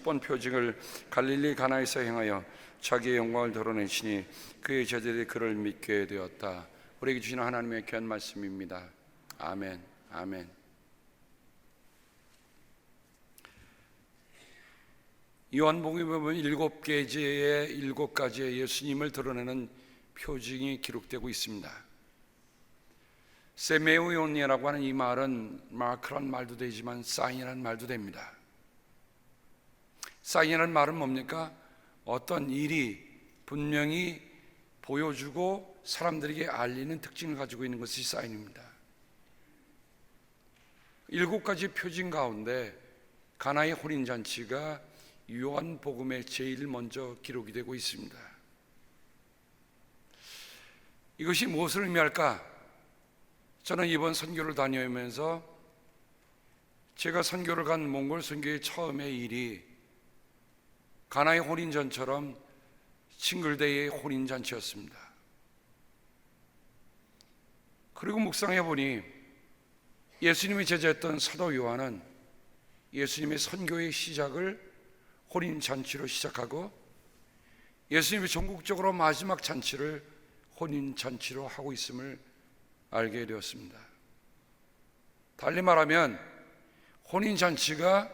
번 표징을 갈릴리 가나에서 행하여 자기의 영광을 드러내시니 그의 제자들이 그를 믿게 되었다. 우리에게 주시는 하나님의 귀한 말씀입니다. 아멘. 아멘. 요한복음에 보면 7개의 7가지의 예수님을 드러내는 표징이 기록되고 있습니다. 세메오온이라고 하는 이 말은 마크란 말도 되지만 사인이라는 말도 됩니다. 사인이라는 말은 뭡니까? 어떤 일이 분명히 보여주고 사람들에게 알리는 특징을 가지고 있는 것이 사인입니다. 7가지 표징 가운데 가나의 혼인잔치가 요한복음에 제일 먼저 기록이 되고 있습니다. 이것이 무엇을 의미할까? 저는 이번 선교를 다녀오면서 제가 선교를 간 몽골 선교의 처음의 일이 가나의 혼인잔치처럼 칭글대의 혼인잔치였습니다. 그리고 묵상해 보니 예수님의 제자였던 사도 요한은 예수님의 선교의 시작을 혼인잔치로 시작하고 예수님이 전국적으로 마지막 잔치를 혼인잔치로 하고 있음을 알게 되었습니다. 달리 말하면 혼인잔치가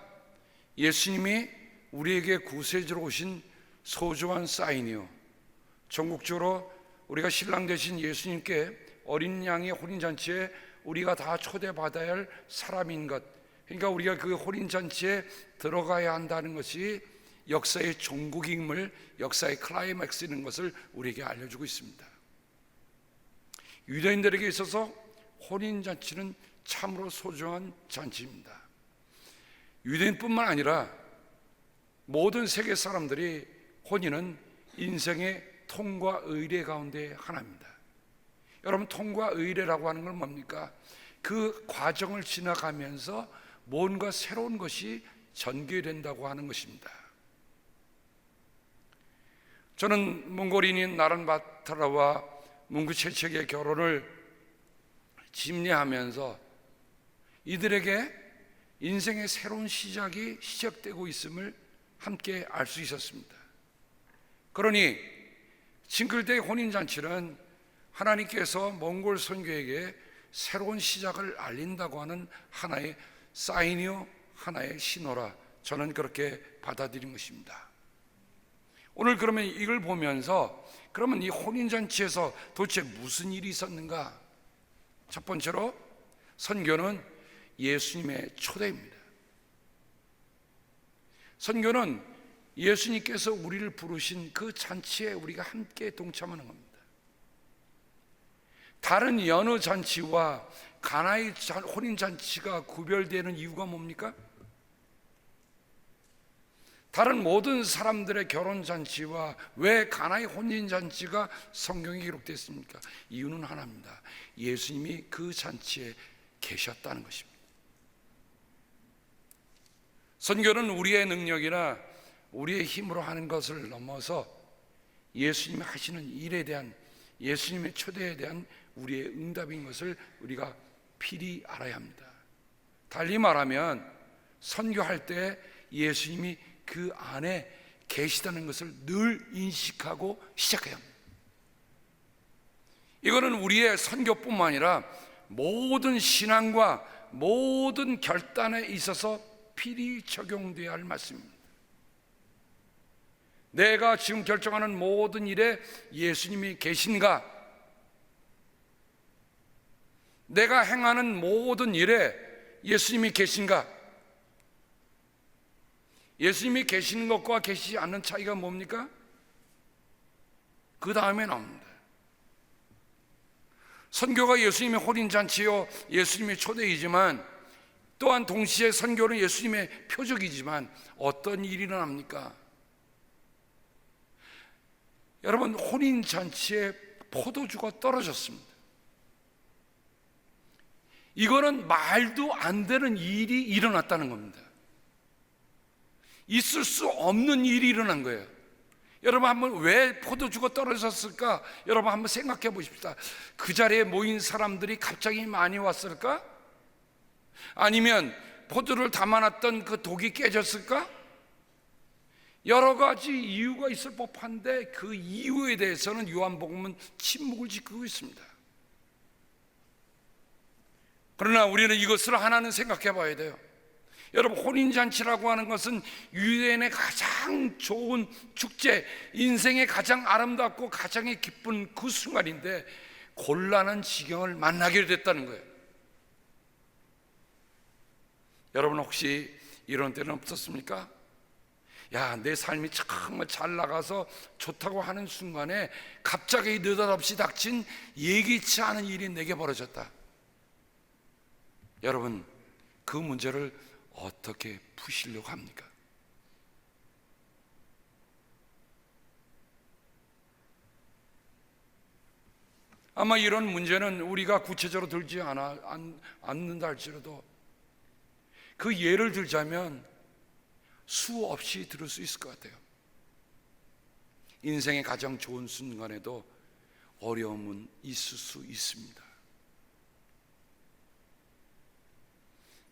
예수님이 우리에게 구세주로 오신 소중한 사인이요, 전국적으로 우리가 신랑 되신 예수님께 어린 양의 혼인잔치에 우리가 다 초대받아야 할 사람인 것, 그러니까 우리가 그 혼인잔치에 들어가야 한다는 것이 역사의 종국임을, 역사의 클라이맥스인 것을 우리에게 알려주고 있습니다. 유대인들에게 있어서 혼인잔치는 참으로 소중한 잔치입니다. 유대인뿐만 아니라 모든 세계 사람들이 혼인은 인생의 통과 의례 가운데 하나입니다. 여러분, 통과 의례라고 하는 건 뭡니까? 그 과정을 지나가면서 뭔가 새로운 것이 전개된다고 하는 것입니다. 저는 몽골인인 나란바타라와 뭉구체책의 결혼을 집례하면서 이들에게 인생의 새로운 시작이 시작되고 있음을 함께 알 수 있었습니다. 그러니 칭글대의 혼인잔치는 하나님께서 몽골 선교에게 새로운 시작을 알린다고 하는 하나의 사인이요, 하나의 신호라 저는 그렇게 받아들인 것입니다. 오늘 그러면 이걸 보면서 그러면 이 혼인잔치에서 도대체 무슨 일이 있었는가? 첫 번째로 선교는 예수님의 초대입니다. 선교는 예수님께서 우리를 부르신 그 잔치에 우리가 함께 동참하는 겁니다. 다른 여느 잔치와 가나의 혼인잔치가 구별되는 이유가 뭡니까? 다른 모든 사람들의 결혼잔치와 왜 가나의 혼인잔치가 성경에 기록됐습니까? 이유는 하나입니다. 예수님이 그 잔치에 계셨다는 것입니다. 선교는 우리의 능력이나 우리의 힘으로 하는 것을 넘어서 예수님이 하시는 일에 대한, 예수님의 초대에 대한 우리의 응답인 것을 우리가 필히 알아야 합니다. 달리 말하면 선교할 때 예수님이 그 안에 계시다는 것을 늘 인식하고 시작해야 합니다. 이거는 우리의 선교뿐만 아니라 모든 신앙과 모든 결단에 있어서 필히 적용되어야 할 말씀입니다. 내가 지금 결정하는 모든 일에 예수님이 계신가? 내가 행하는 모든 일에 예수님이 계신가? 예수님이 계시는 것과 계시지 않는 차이가 뭡니까? 그 다음에 나옵니다. 선교가 예수님의 혼인잔치요, 예수님의 초대이지만 또한 동시에 선교는 예수님의 표적이지만 어떤 일이 일어납니까? 여러분, 혼인잔치에 포도주가 떨어졌습니다. 이거는 말도 안 되는 일이 일어났다는 겁니다. 있을 수 없는 일이 일어난 거예요. 여러분, 한번 왜 포도주가 떨어졌을까? 여러분 한번 생각해 보십시다. 그 자리에 모인 사람들이 갑자기 많이 왔을까? 아니면 포도를 담아놨던 그 독이 깨졌을까? 여러 가지 이유가 있을 법한데 그 이유에 대해서는 요한복음은 침묵을 지키고 있습니다. 그러나 우리는 이것을 하나는 생각해 봐야 돼요. 여러분, 혼인잔치라고 하는 것은 유대인의 가장 좋은 축제, 인생의 가장 아름답고 가장 기쁜 그 순간인데 곤란한 지경을 만나게 됐다는 거예요. 여러분, 혹시 이런 때는 없었습니까? 야, 내 삶이 정말 잘 나가서 좋다고 하는 순간에 갑자기 느닷없이 닥친 예기치 않은 일이 내게 벌어졌다. 여러분, 그 문제를 어떻게 푸시려고 합니까? 아마 이런 문제는 우리가 구체적으로 들지 않는다 할지라도 그 예를 들자면 수없이 들을 수 있을 것 같아요. 인생의 가장 좋은 순간에도 어려움은 있을 수 있습니다.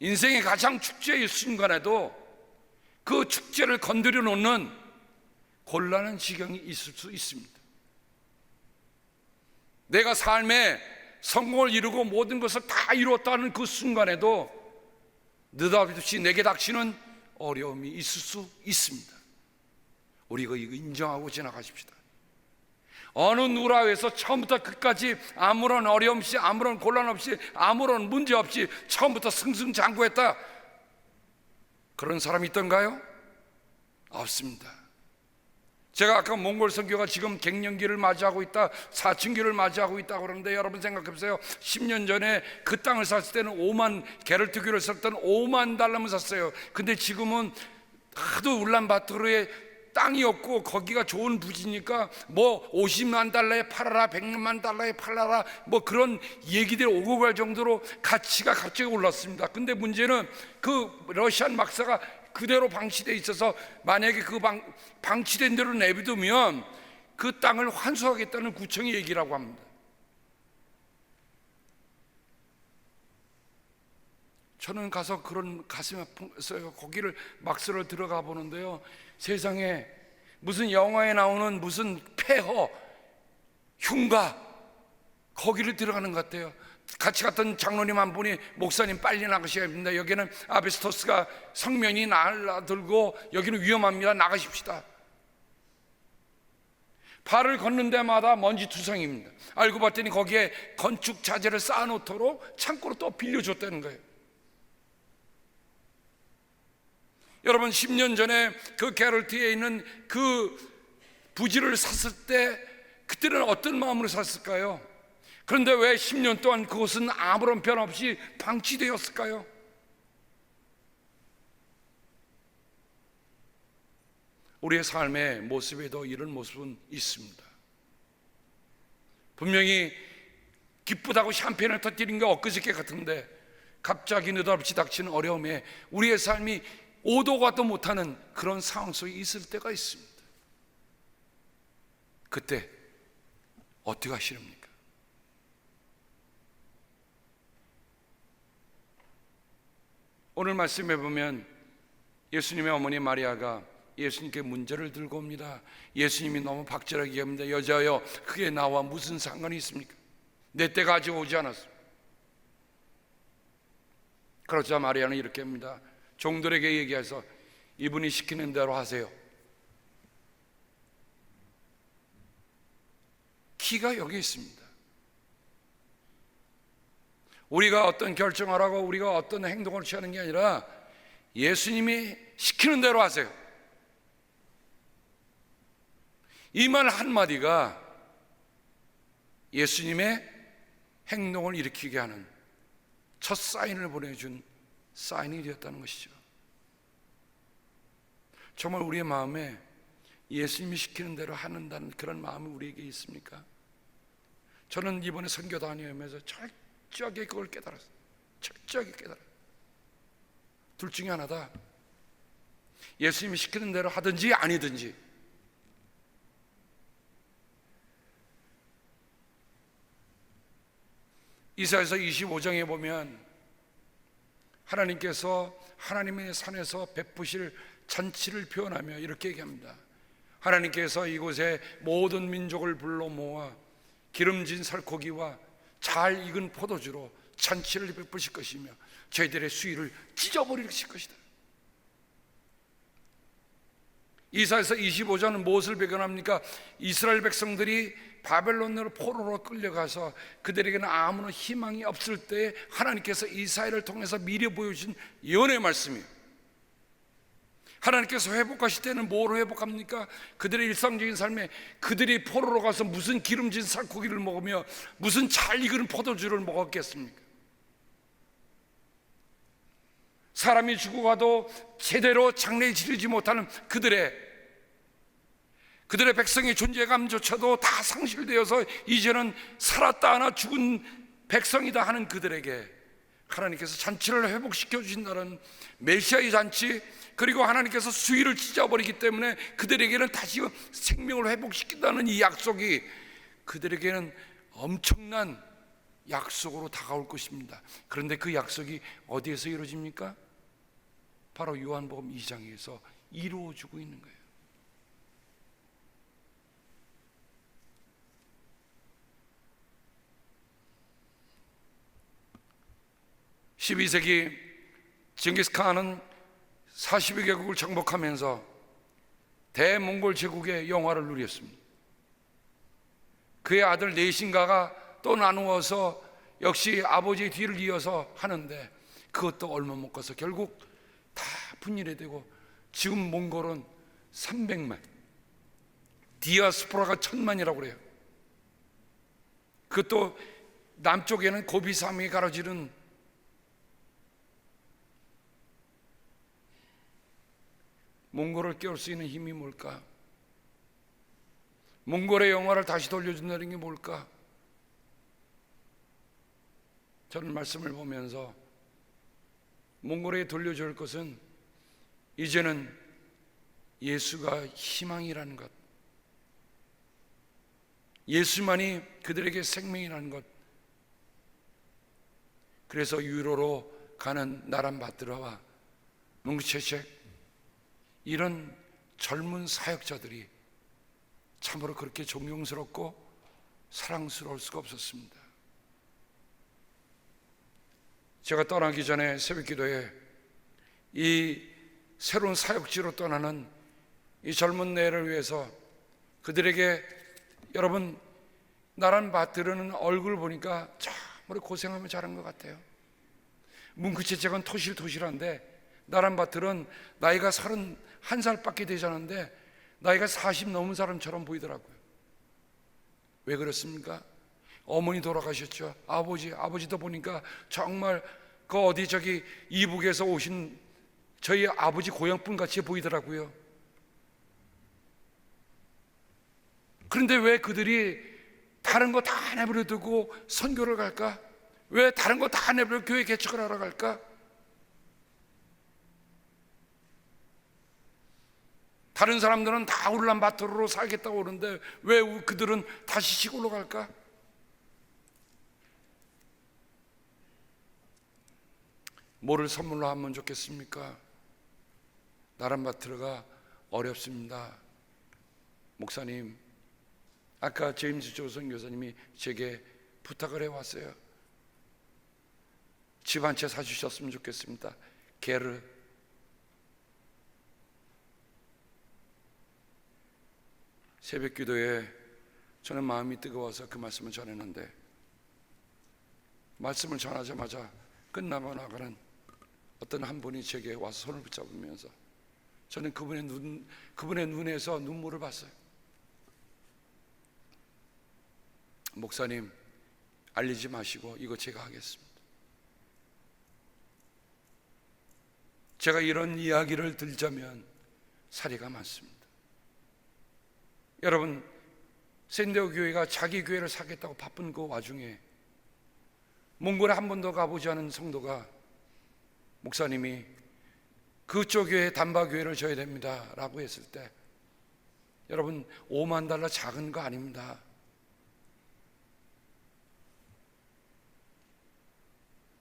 인생의 가장 축제의 순간에도 그 축제를 건드려 놓는 곤란한 지경이 있을 수 있습니다. 내가 삶에 성공을 이루고 모든 것을 다 이루었다는 그 순간에도 느닷없이 내게 닥치는 어려움이 있을 수 있습니다. 우리가 이거 인정하고 지나가십시다. 어느 누라에서 처음부터 끝까지 아무런 어려움 없이, 아무런 곤란 없이, 아무런 문제 없이 처음부터 승승장구했다, 그런 사람이 있던가요? 없습니다. 제가 아까 몽골 선교가 지금 갱년기를 맞이하고 있다, 사춘기를 맞이하고 있다 그러는데 여러분 생각해보세요. 10년 전에 그 땅을 샀을 때는 5만 게르트교를 샀을 때는 5만 달러면 샀어요. 근데 지금은 하도 울란바토르에 땅이 없고 거기가 좋은 부지니까 뭐 50만 달러에 팔아라, 100만 달러에 팔아라, 뭐 그런 얘기들이 오고 갈 정도로 가치가 갑자기 올랐습니다. 근데 문제는 그 러시안 막사가 그대로 방치되어 있어서 만약에 그 방치된 대로 내비두면 그 땅을 환수하겠다는 구청의 얘기라고 합니다. 저는 가서 그런 가슴이 아파서 거기를 막스를 들어가 보는데요, 세상에 무슨 영화에 나오는 무슨 폐허, 흉가, 거기를 들어가는 것 같아요. 같이 갔던 장로님 한 분이, 목사님 빨리 나가셔야 됩니다. 여기는 아베스토스가 성면이 날라들고 여기는 위험합니다. 나가십시다. 발을 걷는 데마다 먼지투성입니다. 알고 봤더니 거기에 건축 자재를 쌓아놓도록 창고로 또 빌려줬다는 거예요. 여러분, 10년 전에 그 게럴트에 있는 그 부지를 샀을 때 그때는 어떤 마음으로 샀을까요? 그런데 왜 10년 동안 그것은 아무런 변화 없이 방치되었을까요? 우리의 삶의 모습에도 이런 모습은 있습니다. 분명히 기쁘다고 샴페인을 터뜨린 게 엊그저께 같은데 갑자기 느닷없이 닥치는 어려움에 우리의 삶이 오도 가도 못하는 그런 상황 속에 있을 때가 있습니다. 그때 어떻게 하시렵니까? 오늘 말씀해 보면 예수님의 어머니 마리아가 예수님께 문제를 들고 옵니다. 예수님이 너무 박절하게 얘기합니다. 여자여, 그게 나와 무슨 상관이 있습니까? 내 때가 아직 오지 않았어. 그러자 마리아는 이렇게 합니다. 종들에게 얘기해서 이분이 시키는 대로 하세요. 키가 여기 있습니다. 우리가 어떤 결정을 하고 우리가 어떤 행동을 취하는 게 아니라 예수님이 시키는 대로 하세요. 이 말 한마디가 예수님의 행동을 일으키게 하는 첫 사인을 보내준 사인이 되었다는 것이죠. 정말 우리의 마음에 예수님이 시키는 대로 하는다는 그런 마음이 우리에게 있습니까? 저는 이번에 선교 다니면서 철저하게 그걸 깨달았어요. 철저하게 깨달았어요. 둘 중에 하나다. 예수님이 시키는 대로 하든지 아니든지. 이사야서 25장에 보면 하나님께서 하나님의 산에서 베푸실 잔치를 표현하며 이렇게 얘기합니다. 하나님께서 이곳에 모든 민족을 불러 모아 기름진 살코기와 잘 익은 포도주로 잔치를 베푸실 것이며 저희들의 수위를 찢어버리실 것이다. 이사야서 25장은 무엇을 배경합니까? 이스라엘 백성들이 바벨론으로 포로로 끌려가서 그들에게는 아무런 희망이 없을 때 하나님께서 이사야를 통해서 미리 보여주신 예언의 말씀이에요. 하나님께서 회복하실 때는 뭐로 회복합니까? 그들의 일상적인 삶에 그들이 포로로 가서 무슨 기름진 살코기를 먹으며 무슨 잘 익은 포도주를 먹었겠습니까? 사람이 죽어가도 제대로 장례를 지르지 못하는 그들의 백성의 존재감조차도 다 상실되어서 이제는 살았다 하나 죽은 백성이다 하는 그들에게 하나님께서 잔치를 회복시켜 주신다는 메시아의 잔치, 그리고 하나님께서 수위를 찢어버리기 때문에 그들에게는 다시 생명을 회복시킨다는 이 약속이 그들에게는 엄청난 약속으로 다가올 것입니다. 그런데 그 약속이 어디에서 이루어집니까? 바로 요한복음 2장에서 이루어지고 있는 거예요. (12세기) 징기스칸은 40여 개국을 정복하면서 대몽골 제국의 영화를 누렸습니다. 그의 아들 네신가가 또 나누어서 역시 아버지의 뒤를 이어서 하는데 그것도 얼마 못 가서 결국 다 분열되고 지금 몽골은 300만, 디아스포라가 1000만이라고 그래요. 그것도 남쪽에는 고비사무이 가로지른 몽골을 깨울 수 있는 힘이 뭘까? 몽골의 영화를 다시 돌려준다는 게 뭘까? 저는 말씀을 보면서 몽골에 돌려줄 것은 이제는 예수가 희망이라는 것, 예수만이 그들에게 생명이라는 것. 그래서 유로로 가는 나란바트라와 뭉치체책 이런 젊은 사역자들이 참으로 그렇게 존경스럽고 사랑스러울 수가 없었습니다. 제가 떠나기 전에 새벽기도에 이 새로운 사역지로 떠나는 이 젊은 내를 위해서 그들에게, 여러분 나란바트르는 얼굴 보니까 참으로 고생하며 자란 것 같아요. 뭉크체책은 토실토실한데 나란바트르는 나이가 31살밖에 되지 않은데 나이가 40 넘은 사람처럼 보이더라고요. 왜 그렇습니까? 어머니 돌아가셨죠. 아버지도 보니까 정말 그 어디 저기 이북에서 오신 저희 아버지 고향분 같이 보이더라고요. 그런데 왜 그들이 다른 거 다 내버려 두고 선교를 갈까? 왜 다른 거 다 내버려 교회 개척을 하러 갈까? 다른 사람들은 다 울란바토르로 살겠다고 그러는데 왜 그들은 다시 시골로 갈까? 뭐를 선물로 하면 좋겠습니까? 나란바토르가 어렵습니다. 목사님, 아까 제임스 조 선교사님이 제게 부탁을 해왔어요. 집 한 채 사주셨으면 좋겠습니다. 게르. 새벽 기도에 저는 마음이 뜨거워서 그 말씀을 전했는데 말씀을 전하자마자 끝나고 나가는 어떤 한 분이 제게 와서 손을 붙잡으면서 저는 그분의 눈에서 눈물을 봤어요. 목사님, 알리지 마시고 이거 제가 하겠습니다. 제가 이런 이야기를 들자면 사례가 많습니다. 여러분, 샌디에고 교회가 자기 교회를 사겠다고 바쁜 그 와중에 몽골에 한 번도 가보지 않은 성도가 목사님이 그쪽 교회 단바교회를 줘야 됩니다 라고 했을 때, 여러분, $50,000 작은 거 아닙니다.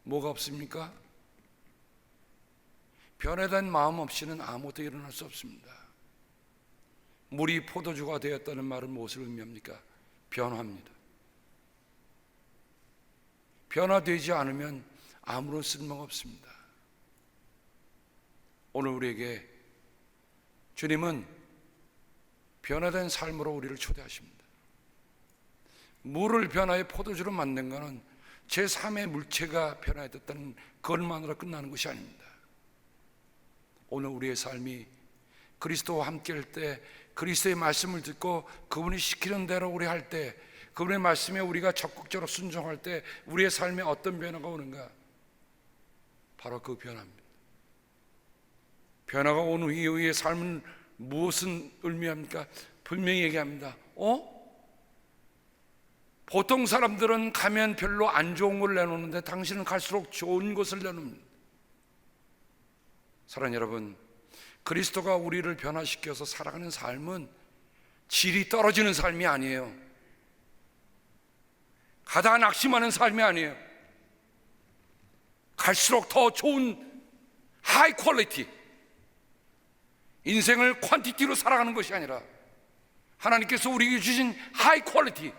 뭐가 없습니까? 변화된 마음 없이는 아무것도 일어날 수 없습니다. 물이 포도주가 되었다는 말은 무엇을 의미합니까? 변화입니다. 변화되지 않으면 아무런 쓸모가 없습니다. 오늘 우리에게 주님은 변화된 삶으로 우리를 초대하십니다. 물을 변화해 포도주로 만든 것은 제3의 물체가 변화됐다는 그것만으로 끝나는 것이 아닙니다. 오늘 우리의 삶이 그리스도와 함께 할 때, 그리스도의 말씀을 듣고 그분이 시키는 대로 우리 할 때, 그분의 말씀에 우리가 적극적으로 순종할 때 우리의 삶에 어떤 변화가 오는가? 바로 그 변화입니다. 변화가 온 이후의 삶은 무엇을 의미합니까? 분명히 얘기합니다. 보통 사람들은 가면 별로 안 좋은 걸 내놓는데 당신은 갈수록 좋은 것을 내놓습니다. 사랑하는 여러분, 그리스도가 우리를 변화시켜서 살아가는 삶은 질이 떨어지는 삶이 아니에요. 가다가 낙심하는 삶이 아니에요. 갈수록 더 좋은 하이 퀄리티, 인생을 퀀티티로 살아가는 것이 아니라 하나님께서 우리에게 주신 하이 퀄리티.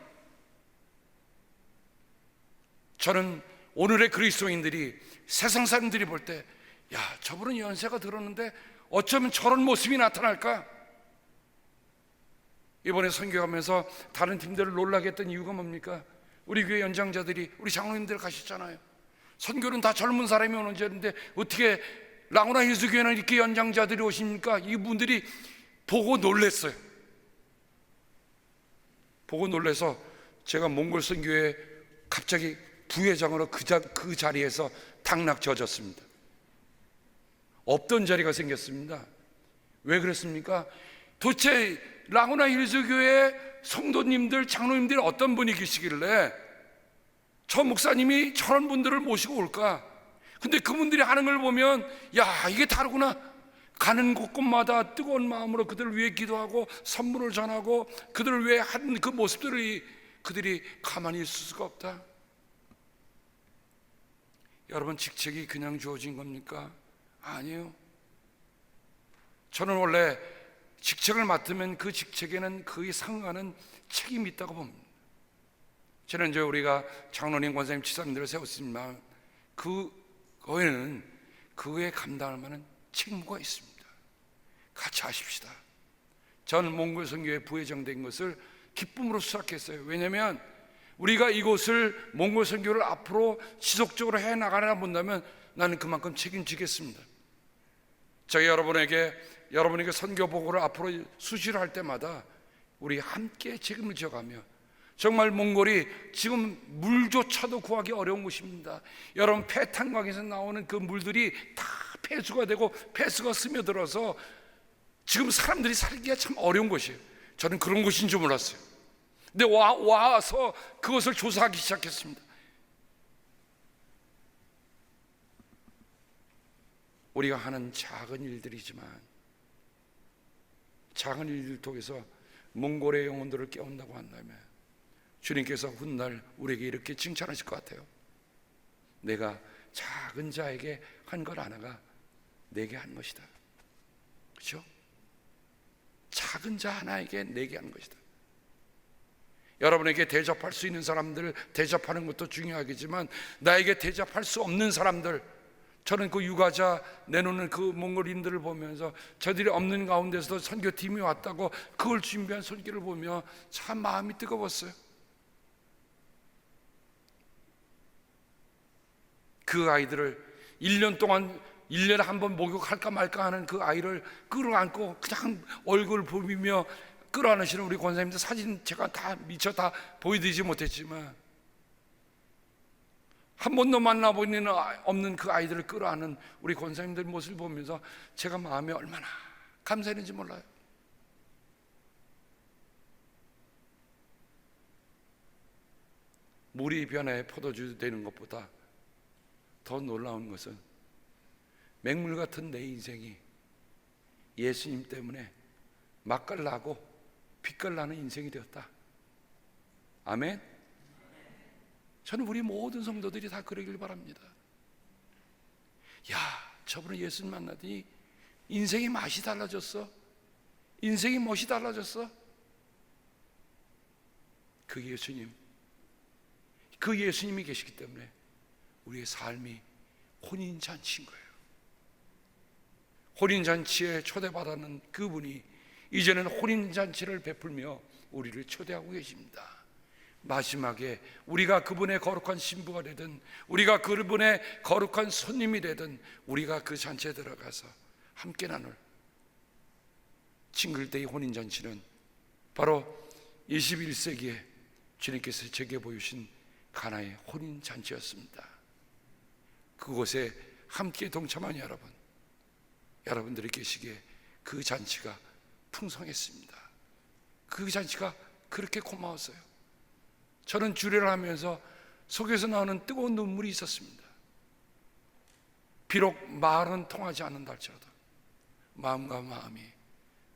저는 오늘의 그리스도인들이, 세상 사람들이 볼 때, 야, 저분은 연세가 들었는데 어쩌면 저런 모습이 나타날까? 이번에 선교하면서 다른 팀들을 놀라게 했던 이유가 뭡니까? 우리 교회 연장자들이, 우리 장로님들 가셨잖아요. 선교는 다 젊은 사람이 오는 자리인데 어떻게 라구나 힐스 교회는 이렇게 연장자들이 오십니까? 이분들이 보고 놀랐어요. 보고 놀라서 제가 몽골 선교회 갑자기 부회장으로 그 자리에서 당락 져졌습니다. 없던 자리가 생겼습니다. 왜 그랬습니까? 도대체 라구나 힐스 교회 성도님들, 장로님들 어떤 분이 계시길래 저 목사님이 저런 분들을 모시고 올까? 근데 그분들이 하는 걸 보면, 야, 이게 다르구나. 가는 곳곳마다 뜨거운 마음으로 그들을 위해 기도하고 선물을 전하고 그들을 위해 한 그 모습들을 그들이 가만히 있을 수가 없다. 여러분, 직책이 그냥 주어진 겁니까? 아니에요. 저는 원래 직책을 맡으면 그 직책에는 그에 상응하는 책임이 있다고 봅니다. 저는 이제 우리가 장로님, 권사님, 지사님들을 세웠지만 그거에는 그에 감당할 만한 책무가 있습니다. 같이 하십시다. 저는 몽골 선교회 부회장 된 것을 기쁨으로 수락했어요. 왜냐하면 우리가 이곳을, 몽골 선교를 앞으로 지속적으로 해나가나 본다면 나는 그만큼 책임지겠습니다. 제가 여러분에게 선교 보고를 앞으로 수시로 할 때마다 우리 함께 책임을 져가며, 정말 몽골이 지금 물조차도 구하기 어려운 곳입니다. 여러분, 폐탄광에서 나오는 그 물들이 다 폐수가 되고 폐수가 스며들어서 지금 사람들이 살기가 참 어려운 곳이에요. 저는 그런 곳인 줄 몰랐어요. 근데 와서 그것을 조사하기 시작했습니다. 우리가 하는 작은 일들이지만 작은 일들 통해서 몽골의 영혼들을 깨운다고 한다면 주님께서 훗날 우리에게 이렇게 칭찬하실 것 같아요. 내가 작은 자에게 한 것 하나가 내게 한 것이다. 그렇죠? 작은 자 하나에게 내게 한 것이다. 여러분에게 대접할 수 있는 사람들 대접하는 것도 중요하겠지만 나에게 대접할 수 없는 사람들, 저는 그 유가자 내놓는 그 몽골인들을 보면서 저들이 없는 가운데서도 선교팀이 왔다고 그걸 준비한 손길을 보며 참 마음이 뜨거웠어요. 그 아이들을 1년 동안 1년에 한 번 목욕할까 말까 하는 그 아이를 끌어안고 그냥 얼굴 보이며 끌어안으시는 우리 권사님들 사진 제가 다 미처 다 보여드리지 못했지만 한 번도 만나보는 없는 그 아이들을 끌어안는 우리 권사님들 모습을 보면서 제가 마음에 얼마나 감사했는지 몰라요. 물이 변해 포도주 되는 것보다 더 놀라운 것은 맹물 같은 내 인생이 예수님 때문에 맛깔나고 빛깔나는 인생이 되었다. 아멘. 저는 우리 모든 성도들이 다 그러길 바랍니다. 야, 저번에 예수님 만나더니 인생의 맛이 달라졌어. 인생의 멋이 달라졌어. 그 예수님이 계시기 때문에 우리의 삶이 혼인잔치인 거예요. 혼인잔치에 초대받았는 그분이 이제는 혼인잔치를 베풀며 우리를 초대하고 계십니다. 마지막에 우리가 그분의 거룩한 신부가 되든, 우리가 그분의 거룩한 손님이 되든, 우리가 그 잔치에 들어가서 함께 나눌 징글데이 혼인잔치는 바로 21세기에 주님께서 제게 보여주신 가나의 혼인잔치였습니다. 그곳에 함께 동참한 여러분들이 계시기에 그 잔치가 풍성했습니다. 그 잔치가 그렇게 고마웠어요. 저는 주례를 하면서 속에서 나오는 뜨거운 눈물이 있었습니다. 비록 말은 통하지 않는다 할지라도 마음과 마음이,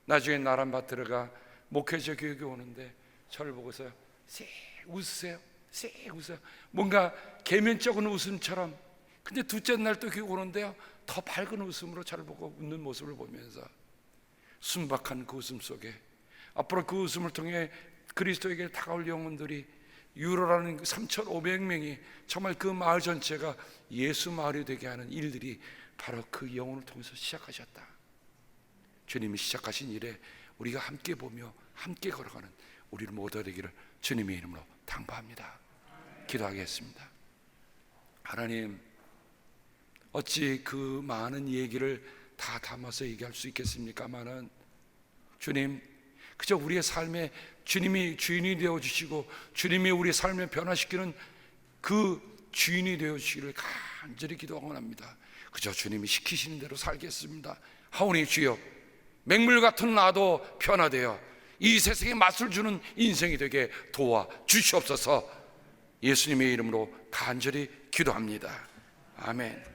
나중에 나란밭 들어가 목회자 교육에 오는데 저를 보고서 쎄 웃으세요. 뭔가 계면적인 웃음처럼. 근데 둘째 날 또 교육 오는데요, 더 밝은 웃음으로 저를 보고 웃는 모습을 보면서 순박한 그 웃음 속에 앞으로 그 웃음을 통해 그리스도에게 다가올 영혼들이, 유로라는 3,500명이 정말 그 마을 전체가 예수 마을이 되게 하는 일들이 바로 그 영혼을 통해서 시작하셨다. 주님이 시작하신 일에 우리가 함께 보며 함께 걸어가는 우리를 모두 되기를 주님의 이름으로 당부합니다. 기도하겠습니다. 하나님, 어찌 그 많은 얘기를 다 담아서 얘기할 수 있겠습니까마는, 주님, 그저 우리의 삶에 주님이 주인이 되어주시고 주님이 우리의 삶을 변화시키는 그 주인이 되어주시기를 간절히 기도하고 합니다. 그저 주님이 시키시는 대로 살겠습니다 하오니 주여, 맹물 같은 나도 변화되어 이 세상에 맛을 주는 인생이 되게 도와주시옵소서. 예수님의 이름으로 간절히 기도합니다. 아멘.